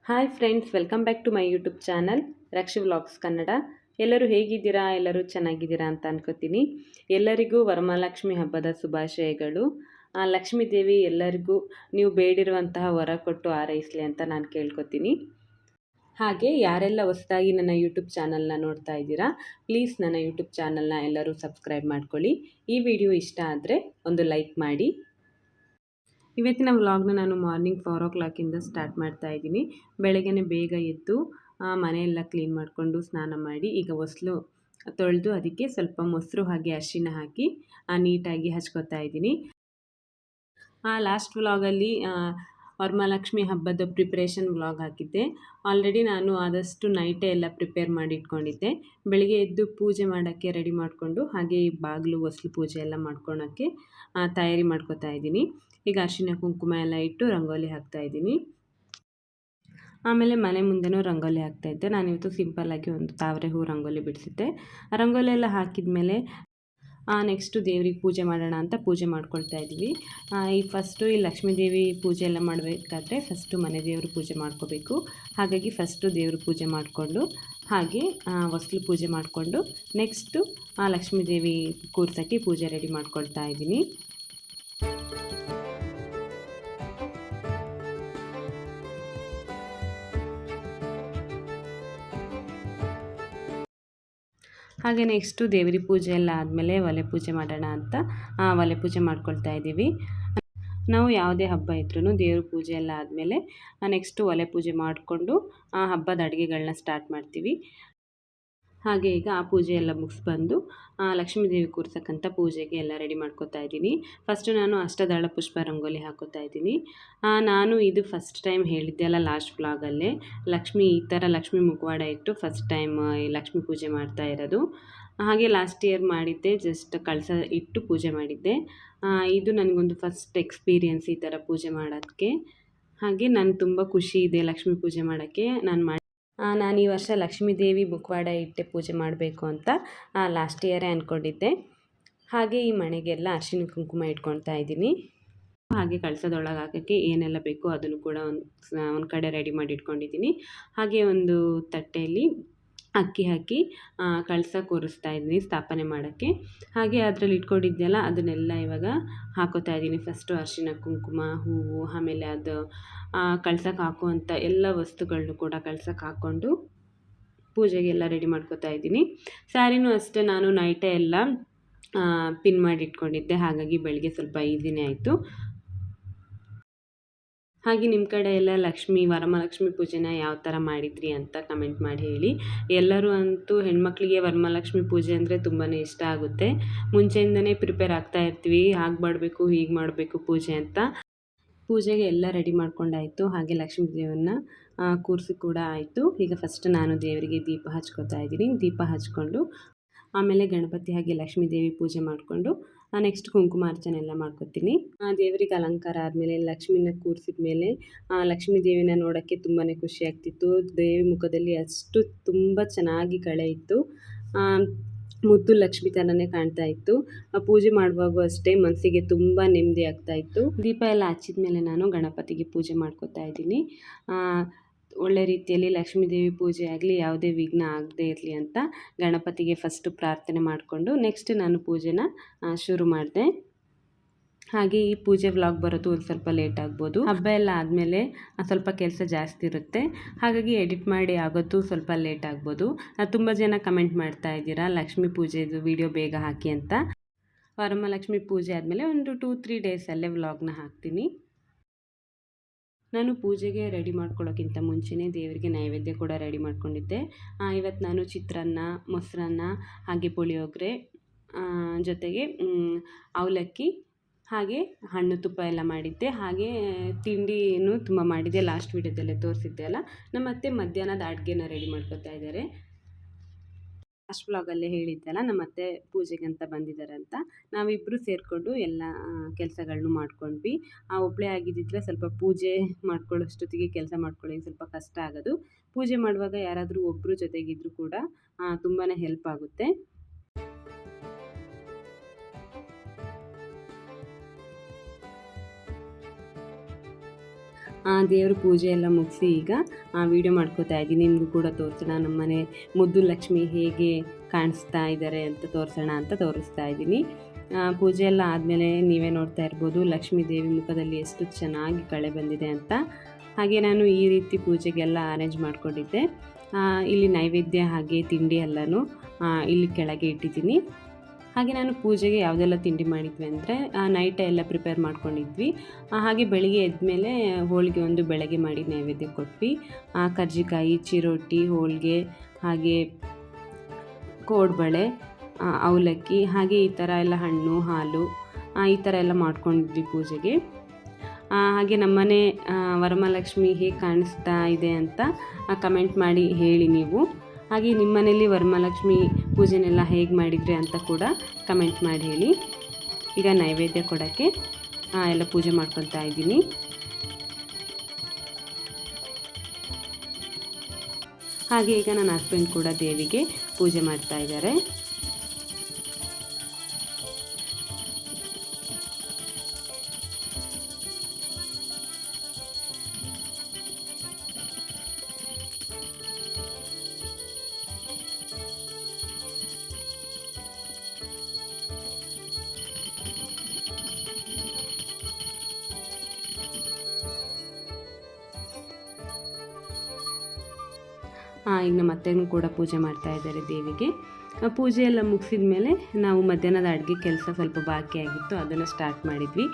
Hi friends, welcome back to my YouTube channel Rakshi vlogs Kannada. ಎಲ್ಲರೂ ಹೇಗಿದ್ದೀರಾ? ಎಲ್ಲರೂ ಚೆನ್ನಾಗಿದ್ದೀರಾ ಅಂತ ಅನ್ಕೋತೀನಿ. ಎಲ್ಲರಿಗೂ ವರಮಹಾಲಕ್ಷ್ಮಿ ಹಬ್ಬದ ಶುಭಾಶಯಗಳು. ಲಕ್ಷ್ಮೀ ದೇವಿ ಎಲ್ಲರಿಗೂ ನೀವು ಬೇಡಿರುವಂತಹ ವರ ಕೊಟ್ಟು ಹಾರೈಸಲಿ ಅಂತ ನಾನು ಕೇಳ್ಕೊತೀನಿ. ಹಾಗೆ ಯಾರೆಲ್ಲ ಹೊಸದಾಗಿ ನನ್ನ ಯೂಟ್ಯೂಬ್ ಚಾನಲ್ನ ನೋಡ್ತಾ ಇದ್ದೀರಾ, ಪ್ಲೀಸ್ ನನ್ನ ಯೂಟ್ಯೂಬ್ ಚಾನಲ್ನ ಎಲ್ಲರೂ ಸಬ್ಸ್ಕ್ರೈಬ್ ಮಾಡ್ಕೊಳ್ಳಿ. ಈ ವಿಡಿಯೋ ಇಷ್ಟ ಆದರೆ ಒಂದು ಲೈಕ್ ಮಾಡಿ. ಇವತ್ತಿನ ವ್ಲಾಗ್ನ ನಾನು ಮಾರ್ನಿಂಗ್ 4 o'clock ಸ್ಟಾರ್ಟ್ ಮಾಡ್ತಾ ಇದ್ದೀನಿ. ಬೆಳಗ್ಗೆ ಬೇಗ ಎದ್ದು ಮನೆಯೆಲ್ಲ ಕ್ಲೀನ್ ಮಾಡಿಕೊಂಡು ಸ್ನಾನ ಮಾಡಿ ಈಗ ಹೊಸ್ಲು ತೊಳೆದು ಅದಕ್ಕೆ ಸ್ವಲ್ಪ ಮೊಸರು ಹಾಗೆ ಅರಿಶಿನ ಹಾಕಿ ನೀಟಾಗಿ ಹಚ್ಕೋತಾ ಇದ್ದೀನಿ. ಲಾಸ್ಟ್ ವ್ಲಾಗಲ್ಲಿ ವರಮಹಾಲಕ್ಷ್ಮಿ ಹಬ್ಬದ ಪ್ರಿಪ್ರೇಷನ್ ವ್ಲಾಗ್ ಹಾಕಿದ್ದೆ. ಆಲ್ರೆಡಿ ನಾನು ಆದಷ್ಟು ನೈಟೇ ಎಲ್ಲ ಪ್ರಿಪೇರ್ ಮಾಡಿ ಇಟ್ಕೊಂಡಿದ್ದೆ. ಬೆಳಿಗ್ಗೆ ಎದ್ದು ಪೂಜೆ ಮಾಡೋಕ್ಕೆ ರೆಡಿ ಮಾಡಿಕೊಂಡು ಹಾಗೆ ಬಾಗಿಲು ಹೊಸ್ಲು ಪೂಜೆ ಎಲ್ಲ ಮಾಡ್ಕೊಳಕ್ಕೆ ತಯಾರಿ ಮಾಡ್ಕೋತಾ ಇದ್ದೀನಿ. ಈಗ ಅರಿಶಿನ ಕುಂಕುಮ ಎಲ್ಲ ಇಟ್ಟು ರಂಗೋಲಿ ಹಾಕ್ತಾಯಿದ್ದೀನಿ. ಆಮೇಲೆ ಮನೆ ಮುಂದೆನೂ ರಂಗೋಲಿ ಹಾಕ್ತಾಯಿದ್ದೆ. ನಾನಿವತ್ತು ಸಿಂಪಲ್ಲಾಗಿ ಒಂದು ತಾವರೆ ಹೂ ರಂಗೋಲಿ ಬಿಡಿಸಿದ್ದೆ. ರಂಗೋಲಿ ಎಲ್ಲ ಹಾಕಿದ ಮೇಲೆ ನೆಕ್ಸ್ಟು ದೇವ್ರಿಗೆ ಪೂಜೆ ಮಾಡೋಣ ಅಂತ ಪೂಜೆ ಮಾಡ್ಕೊಳ್ತಾ ಇದ್ವಿ. ಫಸ್ಟು ಈ ಲಕ್ಷ್ಮೀ ದೇವಿ ಪೂಜೆ ಎಲ್ಲ ಮಾಡಬೇಕಾದ್ರೆ ಫಸ್ಟು ಮನೆ ದೇವರು ಪೂಜೆ ಮಾಡ್ಕೋಬೇಕು. ಹಾಗಾಗಿ ಫಸ್ಟು ದೇವ್ರ ಪೂಜೆ ಮಾಡಿಕೊಂಡು ಹಾಗೆ ಹೊಸ್ಲು ಪೂಜೆ ಮಾಡಿಕೊಂಡು ನೆಕ್ಸ್ಟು ಲಕ್ಷ್ಮೀ ದೇವಿ ಕೂರ್ಸೋಕ್ಕೆ ಪೂಜೆ ರೆಡಿ ಮಾಡ್ಕೊಳ್ತಾ ಇದ್ದೀನಿ. ಹಾಗೆ ನೆಕ್ಸ್ಟು ದೇವರಿ ಪೂಜೆ ಎಲ್ಲ ಆದಮೇಲೆ ಒಲೆ ಪೂಜೆ ಮಾಡೋಣ ಅಂತ ಒಲೆ ಪೂಜೆ ಮಾಡ್ಕೊಳ್ತಾ ಇದ್ದೀವಿ. ನಾವು ಯಾವುದೇ ಹಬ್ಬ ಇದ್ರೂ ದೇವ್ರ ಪೂಜೆ ಎಲ್ಲ ಆದಮೇಲೆ ನೆಕ್ಸ್ಟು ಒಲೆ ಪೂಜೆ ಮಾಡಿಕೊಂಡು ಹಬ್ಬದ ಅಡುಗೆಗಳನ್ನ ಸ್ಟಾರ್ಟ್ ಮಾಡ್ತೀವಿ. ಹಾಗೆ ಈಗ ಆ ಪೂಜೆ ಎಲ್ಲ ಮುಗಿಸ್ಬಂದು ಲಕ್ಷ್ಮೀ ದೇವಿ ಕೂರ್ಸಕ್ಕಂಥ ಪೂಜೆಗೆ ಎಲ್ಲ ರೆಡಿ ಮಾಡ್ಕೋತಾ ಇದ್ದೀನಿ. ಫಸ್ಟು ನಾನು ಅಷ್ಟದಳ ಪುಷ್ಪ ರಂಗೋಲಿ ಹಾಕೋತಾ ಇದ್ದೀನಿ. ನಾನು ಇದು ಫಸ್ಟ್ ಟೈಮ್ ಹೇಳಿದ್ದೆ ಅಲ್ಲ ಲಾಸ್ಟ್ ವ್ಲಾಗಲ್ಲೇ, ಈ ಥರ ಲಕ್ಷ್ಮೀ ಮುಖವಾಡ ಇಟ್ಟು ಫಸ್ಟ್ ಟೈಮ್ ಈ ಲಕ್ಷ್ಮೀ ಪೂಜೆ ಮಾಡ್ತಾ ಇರೋದು. ಹಾಗೆ ಲಾಸ್ಟ್ ಇಯರ್ ಮಾಡಿದ್ದೆ, ಜಸ್ಟ್ ಕಳಸ ಇಟ್ಟು ಪೂಜೆ ಮಾಡಿದ್ದೆ. ಇದು ನನಗೊಂದು ಫಸ್ಟ್ ಎಕ್ಸ್ಪೀರಿಯನ್ಸ್ ಈ ಥರ ಪೂಜೆ ಮಾಡೋದಕ್ಕೆ. ಹಾಗೆ ನನಗೆ ತುಂಬ ಖುಷಿ ಇದೆ ಲಕ್ಷ್ಮೀ ಪೂಜೆ ಮಾಡೋಕ್ಕೆ. ನಾನು ಈ ವರ್ಷ ಲಕ್ಷ್ಮೀ ದೇವಿ ಮುಖವಾಡ ಇಟ್ಟೆ ಪೂಜೆ ಮಾಡಬೇಕು ಅಂತ ಲಾಸ್ಟ್ ಇಯರೇ ಅಂದ್ಕೊಂಡಿದ್ದೆ. ಹಾಗೆ ಈ ಮನೆಗೆಲ್ಲ ಅರಿಶಿನ ಕುಂಕುಮ ಇಟ್ಕೊಳ್ತಾ ಇದ್ದೀನಿ. ಹಾಗೆ ಕಳಸದೊಳಗೆ ಹಾಕೋಕ್ಕೆ ಏನೆಲ್ಲ ಬೇಕೋ ಅದನ್ನು ಕೂಡ ಒಂದು ಕಡೆ ರೆಡಿ ಮಾಡಿ ಇಟ್ಕೊಂಡಿದ್ದೀನಿ. ಹಾಗೆ ಒಂದು ತಟ್ಟೆಯಲ್ಲಿ ಅಕ್ಕಿ ಹಾಕಿ ಕಳಸ ಕೂರಿಸ್ತಾ ಇದ್ದೀನಿ ಸ್ಥಾಪನೆ ಮಾಡೋಕ್ಕೆ. ಹಾಗೆ ಅದರಲ್ಲಿ ಇಟ್ಕೊಂಡಿದ್ದೆಲ್ಲ ಅದನ್ನೆಲ್ಲ ಇವಾಗ ಹಾಕೋತಾ ಇದ್ದೀನಿ. ಫಸ್ಟು ಅರಿಶಿನ ಕುಂಕುಮ, ಹೂವು, ಆಮೇಲೆ ಅದು ಕಳ್ಸಕ್ಕೆ ಹಾಕುವಂಥ ಎಲ್ಲ ವಸ್ತುಗಳನ್ನೂ ಕೂಡ ಕಳ್ಸಕ್ಕೆ ಹಾಕ್ಕೊಂಡು ಪೂಜೆಗೆಲ್ಲ ರೆಡಿ ಮಾಡ್ಕೋತಾ ಇದ್ದೀನಿ. ಸ್ಯಾರಿನೂ ಅಷ್ಟೇ ನಾನು ನೈಟೇ ಎಲ್ಲ ಪಿನ್ ಮಾಡಿ ಇಟ್ಕೊಂಡಿದ್ದೆ, ಹಾಗಾಗಿ ಬೆಳಗ್ಗೆ ಸ್ವಲ್ಪ ಈಸಿನೇ ಆಯಿತು. ಹಾಗೆ ನಿಮ್ಮ ಕಡೆ ಎಲ್ಲ ವರಮಹಾಲಕ್ಷ್ಮಿ ಪೂಜೆನ ಯಾವ ಥರ ಮಾಡಿದ್ರಿ ಅಂತ ಕಮೆಂಟ್ ಮಾಡಿ ಹೇಳಿ. ಎಲ್ಲರೂ ಅಂತೂ ಹೆಣ್ಮಕ್ಳಿಗೆ ವರಮಹಾಲಕ್ಷ್ಮಿ ಪೂಜೆ ಅಂದರೆ ತುಂಬಾ ಇಷ್ಟ ಆಗುತ್ತೆ. ಮುಂಚೆಯಿಂದನೇ ಪ್ರಿಪೇರ್ ಆಗ್ತಾ ಇರ್ತೀವಿ, ಹಾಗೆ ಮಾಡಬೇಕು ಹೀಗೆ ಮಾಡಬೇಕು ಪೂಜೆ ಅಂತ. ಪೂಜೆಗೆ ಎಲ್ಲ ರೆಡಿ ಮಾಡ್ಕೊಂಡಾಯಿತು. ಹಾಗೆ ಲಕ್ಷ್ಮೀ ದೇವರನ್ನ ಕೂರಿಸಿ ಕೂಡ ಆಯಿತು. ಈಗ ಫಸ್ಟ್ ನಾನು ದೇವರಿಗೆ ದೀಪ ಹಚ್ಕೋತಾ ಇದ್ದೀನಿ. ದೀಪ ಹಚ್ಕೊಂಡು ಆಮೇಲೆ ಗಣಪತಿ ಹಾಗೆ ಲಕ್ಷ್ಮೀ ದೇವಿ ಪೂಜೆ ಮಾಡಿಕೊಂಡು ನೆಕ್ಸ್ಟ್ ಕುಂಕುಮಾರ್ಚನೆ ಎಲ್ಲ ಮಾಡ್ಕೊತೀನಿ. ದೇವರಿಗೆ ಅಲಂಕಾರ ಆದಮೇಲೆ ಲಕ್ಷ್ಮಿನ ಕೂರಿಸಿದ ಮೇಲೆ ಲಕ್ಷ್ಮೀ ದೇವಿನ ನೋಡೋಕ್ಕೆ ತುಂಬಾ ಖುಷಿ ಆಗ್ತಿತ್ತು. ದೇವಿ ಮುಖದಲ್ಲಿ ಅಷ್ಟು ತುಂಬ ಚೆನ್ನಾಗಿ ಕಳೆ ಇತ್ತು. ಮುದ್ದು ಲಕ್ಷ್ಮಿ ಥರನೇ ಕಾಣ್ತಾ ಇತ್ತು. ಪೂಜೆ ಮಾಡುವಾಗೂ ಅಷ್ಟೇ ಮನಸ್ಸಿಗೆ ತುಂಬ ನೆಮ್ಮದಿ ಆಗ್ತಾ ಇತ್ತು. ದೀಪ ಎಲ್ಲ ಹಚ್ಚಿದ ಮೇಲೆ ನಾನು ಗಣಪತಿಗೆ ಪೂಜೆ ಮಾಡ್ಕೋತಾ ಇದ್ದೀನಿ. ಒಳ್ಳೆ ರೀತಿಯಲ್ಲಿ ಲಕ್ಷ್ಮೀ ದೇವಿ ಪೂಜೆ ಆಗಲಿ, ಯಾವುದೇ ವಿಘ್ನ ಆಗದೇ ಇರಲಿ ಅಂತ ಗಣಪತಿಗೆ ಫಸ್ಟು ಪ್ರಾರ್ಥನೆ ಮಾಡಿಕೊಂಡು ನೆಕ್ಸ್ಟ್ ನಾನು ಪೂಜೆನ ಶುರು ಮಾಡಿದೆ. ಹಾಗೆ ಈ ಪೂಜೆ ವ್ಲಾಗ್ ಬರೋದು ಒಂದು ಸ್ವಲ್ಪ ಲೇಟ್ ಆಗ್ಬೋದು. ಹಬ್ಬ ಎಲ್ಲ ಆದಮೇಲೆ ಸ್ವಲ್ಪ ಕೆಲಸ ಜಾಸ್ತಿ ಇರುತ್ತೆ, ಹಾಗಾಗಿ ಎಡಿಟ್ ಮಾಡಿ ಆಗೋದು ಸ್ವಲ್ಪ ಲೇಟ್ ಆಗ್ಬೋದು. ತುಂಬ ಜನ ಕಮೆಂಟ್ ಮಾಡ್ತಾ ಇದ್ದೀರಾ ಲಕ್ಷ್ಮೀ ಪೂಜೆದು ವಿಡಿಯೋ ಬೇಗ ಹಾಕಿ ಅಂತ. ವರಮಹಾಲಕ್ಷ್ಮಿ ಪೂಜೆ ಆದಮೇಲೆ ಒಂದು 2-3 ಡೇಸಲ್ಲೇ ವ್ಲಾಗ್ನ ಹಾಕ್ತೀನಿ. ನಾನು ಪೂಜೆಗೆ ರೆಡಿ ಮಾಡ್ಕೊಳ್ಳೋಕ್ಕಿಂತ ಮುಂಚೆನೇ ದೇವರಿಗೆ ನೈವೇದ್ಯ ಕೂಡ ರೆಡಿ ಮಾಡ್ಕೊಂಡಿದ್ದೆ. ಇವತ್ತು ನಾನು ಚಿತ್ರಾನ್ನ, ಮೊಸರನ್ನ, ಹಾಗೆ ಪುಳಿಯೋಗರೆ, ಜೊತೆಗೆ ಅವಲಕ್ಕಿ, ಹಾಗೆ ಹಣ್ಣು ತುಪ್ಪ ಎಲ್ಲ ಮಾಡಿದ್ದೆ. ಹಾಗೆ ತಿಂಡಿನೂ ತುಂಬ ಮಾಡಿದ್ದೆ, ಲಾಸ್ಟ್ ವೀಡಿಯೋದಲ್ಲೇ ತೋರಿಸಿದ್ದೆ ಅಲ್ಲ. ನಮ್ಮ ಅತ್ತೆ ಮಧ್ಯಾಹ್ನದ ಅಡುಗೆನ ರೆಡಿ ಮಾಡ್ಕೊತಾ ಇದ್ದಾರೆ. ಲಾಸ್ಟ್ ವ್ಲಾಗಲ್ಲೇ ಹೇಳಿದ್ದೆಲ್ಲ ನಮ್ಮ ಅತ್ತೆ ಪೂಜೆಗೆ ಅಂತ ಬಂದಿದ್ದಾರೆ ಅಂತ. ನಾವಿಬ್ಬರು ಸೇರಿಕೊಂಡು ಎಲ್ಲ ಕೆಲಸಗಳನ್ನೂ ಮಾಡ್ಕೊಂಡ್ವಿ. ಒಬ್ಬಳೇ ಆಗಿದ್ದಿದ್ರೆ ಸ್ವಲ್ಪ ಪೂಜೆ ಮಾಡ್ಕೊಳ್ಳೋಷ್ಟೊತ್ತಿಗೆ ಕೆಲಸ ಮಾಡ್ಕೊಳ್ಳೋದು ಸ್ವಲ್ಪ ಕಷ್ಟ ಆಗೋದು. ಪೂಜೆ ಮಾಡುವಾಗ ಯಾರಾದರೂ ಒಬ್ಬರು ಜೊತೆಗಿದ್ದರೂ ಕೂಡ ತುಂಬಾ ಹೆಲ್ಪ್ ಆಗುತ್ತೆ. ದೇವ್ರ ಪೂಜೆ ಎಲ್ಲ ಮುಗಿಸಿ ಈಗ ವೀಡಿಯೋ ಮಾಡ್ಕೋತಾ ಇದ್ದೀನಿ. ನಿಮಗೂ ಕೂಡ ತೋರಿಸೋಣ ನಮ್ಮನೆ ಮುದ್ದು ಲಕ್ಷ್ಮಿ ಹೇಗೆ ಕಾಣಿಸ್ತಾ ಇದ್ದಾರೆ ಅಂತ ತೋರಿಸೋಣ ಅಂತ ತೋರಿಸ್ತಾ ಇದ್ದೀನಿ. ಪೂಜೆ ಎಲ್ಲ ಆದಮೇಲೆ ನೀವೇ ನೋಡ್ತಾ ಇರ್ಬೋದು ಲಕ್ಷ್ಮೀ ದೇವಿ ಮುಖದಲ್ಲಿ ಎಷ್ಟು ಚೆನ್ನಾಗಿ ಕಳೆ ಬಂದಿದೆ ಅಂತ. ಹಾಗೆ ನಾನು ಈ ರೀತಿ ಪೂಜೆಗೆಲ್ಲ ಅರೇಂಜ್ ಮಾಡಿಕೊಂಡಿದ್ದೆ. ಇಲ್ಲಿ ನೈವೇದ್ಯ ಹಾಗೆ ತಿಂಡಿ ಎಲ್ಲನೂ ಇಲ್ಲಿ ಕೆಳಗೆ ಇಟ್ಟಿದ್ದೀನಿ. ಹಾಗೆ ನಾನು ಪೂಜೆಗೆ ಯಾವುದೆಲ್ಲ ತಿಂಡಿ ಮಾಡಿದ್ವಿ ಅಂದರೆ ನೈಟ್ ಎಲ್ಲ ಪ್ರಿಪೇರ್ ಮಾಡ್ಕೊಂಡಿದ್ವಿ. ಹಾಗೆ ಬೆಳಿಗ್ಗೆ ಎದ್ಮೇಲೆ ಹೋಳಿಗೆ ಒಂದು ಬೆಳಗ್ಗೆ ಮಾಡಿ ನೈವೇದ್ಯ ಕೊಟ್ವಿ. ಕರ್ಜಿಕಾಯಿ, ಚಿರೋಟಿ, ಹೋಳಿಗೆ ಹಾಗೆ ಕೋಡ್ಬಳೆ, ಅವಲಕ್ಕಿ ಹಾಗೆ ಈ ಥರ ಎಲ್ಲ ಹಣ್ಣು ಹಾಲು ಈ ಥರ ಎಲ್ಲ ಮಾಡ್ಕೊಂಡಿದ್ವಿ ಪೂಜೆಗೆ. ಹಾಗೆ ನಮ್ಮನೆ ವರಮಹಾಲಕ್ಷ್ಮಿ ಹೇಗೆ ಕಾಣಿಸ್ತಾ ಇದೆ ಅಂತ ಕಮೆಂಟ್ ಮಾಡಿ ಹೇಳಿ ನೀವು. ಹಾಗೆ ನಿಮ್ಮ ಮನೇಲಿ ವರಮಹಾಲಕ್ಷ್ಮಿ ಪೂಜೆನೆಲ್ಲ ಹೇಗೆ ಮಾಡಿದ್ರಿ ಅಂತ ಕೂಡ ಕಮೆಂಟ್ ಮಾಡಿ ಹೇಳಿ. ಈಗ ನೈವೇದ್ಯ ಕೊಡೋಕ್ಕೆ ಎಲ್ಲ ಪೂಜೆ ಮಾಡ್ಕೊತಾ ಇದ್ದೀನಿ. ಹಾಗೆ ಈಗ ನನ್ನ ಹಸ್ಬೆಂಡ್ ಕೂಡ ದೇವಿಗೆ ಪೂಜೆ ಮಾಡ್ತಾ ಇದ್ದಾರೆ. ಈಗ ನಮ್ಮ ಅತ್ತೆನೂ ಕೂಡ ಪೂಜೆ ಮಾಡ್ತಾ ಇದ್ದಾರೆ ದೇವಿಗೆ. ಪೂಜೆ ಎಲ್ಲ ಮುಗಿಸಿದ ಮೇಲೆ ನಾವು ಮಧ್ಯಾಹ್ನದ ಅಡುಗೆ ಕೆಲಸ ಸ್ವಲ್ಪ ಬಾಕಿಯಾಗಿತ್ತು, ಅದನ್ನು ಸ್ಟಾರ್ಟ್ ಮಾಡಿದ್ವಿ.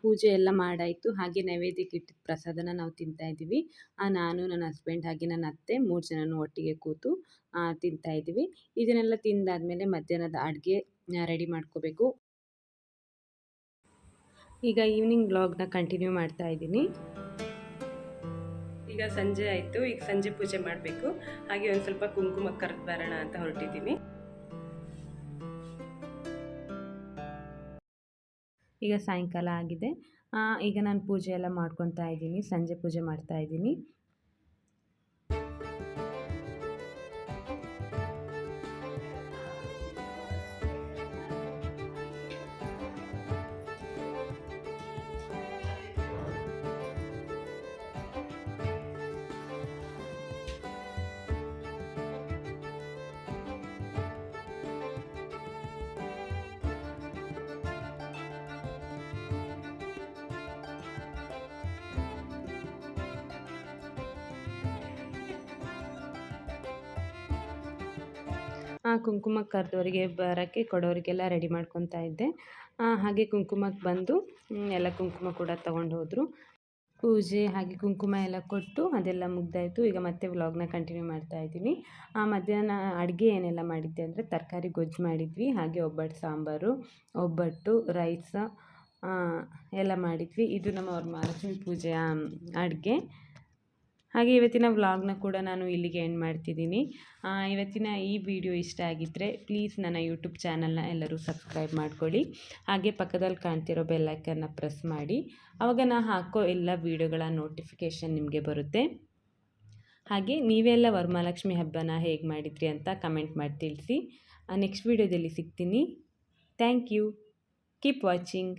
ಪೂಜೆ ಎಲ್ಲ ಮಾಡಾಯಿತು. ಹಾಗೆ ನೈವೇದ್ಯಕ್ಕೆ ಇಟ್ಟಿದ್ದ ಪ್ರಸಾದನ ನಾವು ತಿಂತಾಯಿದ್ದೀವಿ. ನಾನು, ನನ್ನ ಹಸ್ಬೆಂಡ್ ಹಾಗೆ ನನ್ನ ಅತ್ತೆ 3 ಜನನೂ ಒಟ್ಟಿಗೆ ಕೂತು ತಿಂತಾಯಿದ್ದೀವಿ. ಇದನ್ನೆಲ್ಲ ತಿಂದಾದಮೇಲೆ ಮಧ್ಯಾಹ್ನದ ಅಡುಗೆ ರೆಡಿ ಮಾಡ್ಕೋಬೇಕು. ಈಗ ಈವ್ನಿಂಗ್ ಬ್ಲಾಗ್ನ ಕಂಟಿನ್ಯೂ ಮಾಡ್ತಾ ಇದ್ದೀನಿ. ಈಗ ಸಂಜೆ ಆಯಿತು, ಈಗ ಸಂಜೆ ಪೂಜೆ ಮಾಡಬೇಕು. ಹಾಗೆ ಒಂದು ಸ್ವಲ್ಪ ಕುಂಕುಮ ಕರೆದು ಬರೋಣ ಅಂತ ಹೊರಟಿದ್ದೀನಿ. ಈಗ ಸಾಯಂಕಾಲ ಆಗಿದೆ. ಈಗ ನಾನು ಪೂಜೆ ಎಲ್ಲ ಮಾಡ್ಕೊತಾ ಇದ್ದೀನಿ, ಸಂಜೆ ಪೂಜೆ ಮಾಡ್ತಾ ಇದ್ದೀನಿ. ಕುಂಕುಮಕ್ಕೆ ಕರೆದವರಿಗೆ ಬರೋಕ್ಕೆ ಕೊಡೋರಿಗೆಲ್ಲ ರೆಡಿ ಮಾಡ್ಕೊತಾ ಇದ್ದೆ. ಹಾಗೆ ಕುಂಕುಮಕ್ಕೆ ಬಂದು ಎಲ್ಲ ಕುಂಕುಮ ಕೂಡ ತೊಗೊಂಡು ಹೋದರು. ಪೂಜೆ ಹಾಗೆ ಕುಂಕುಮ ಎಲ್ಲ ಕೊಟ್ಟು ಅದೆಲ್ಲ ಮುಗ್ದಾಯಿತು. ಈಗ ಮತ್ತೆ ವ್ಲಾಗ್ನ ಕಂಟಿನ್ಯೂ ಮಾಡ್ತಾ ಇದ್ದೀನಿ. ಮಧ್ಯಾಹ್ನ ಅಡುಗೆ ಏನೆಲ್ಲ ಮಾಡಿದ್ದೆ ಅಂದರೆ ತರಕಾರಿ ಗೊಜ್ಜು ಮಾಡಿದ್ವಿ, ಹಾಗೆ ಒಬ್ಬಟ್ಟು ಸಾಂಬಾರು, ಒಬ್ಬಟ್ಟು, ರೈಸ ಎಲ್ಲ ಮಾಡಿದ್ವಿ. ಇದು ನಮ್ಮ ವರಮಹಾಲಕ್ಷ್ಮಿ ಪೂಜೆಯ ಅಡುಗೆ. ಹಾಗೆ ಇವತ್ತಿನ ವ್ಲಾಗ್ನ ಕೂಡ ನಾನು ಇಲ್ಲಿಗೆ ಎಂಡ್ ಮಾಡ್ತಿದ್ದೀನಿ. ಇವತ್ತಿನ ಈ ವಿಡಿಯೋ ಇಷ್ಟ ಆಗಿದ್ದರೆ ಪ್ಲೀಸ್ ನನ್ನ ಯೂಟ್ಯೂಬ್ ಚಾನಲ್ನ ಎಲ್ಲರೂ ಸಬ್ಸ್ಕ್ರೈಬ್ ಮಾಡ್ಕೊಳ್ಳಿ. ಹಾಗೆ ಪಕ್ಕದಲ್ಲಿ ಕಾಣ್ತಿರೋ ಬೆಲ್ಲೈಕನ್ನ ಪ್ರೆಸ್ ಮಾಡಿ, ಆವಾಗ ನಾನು ಹಾಕೋ ಎಲ್ಲ ವೀಡಿಯೋಗಳ ನೋಟಿಫಿಕೇಷನ್ ನಿಮಗೆ ಬರುತ್ತೆ. ಹಾಗೆ ನೀವೆಲ್ಲ ವರಮಹಾಲಕ್ಷ್ಮಿ ಹಬ್ಬನ ಹೇಗೆ ಮಾಡಿದ್ರಿ ಅಂತ ಕಮೆಂಟ್ ಮಾಡಿ ತಿಳಿಸಿ. ನೆಕ್ಸ್ಟ್ ವೀಡಿಯೋದಲ್ಲಿ ಸಿಗ್ತೀನಿ. Thank you. Keep watching.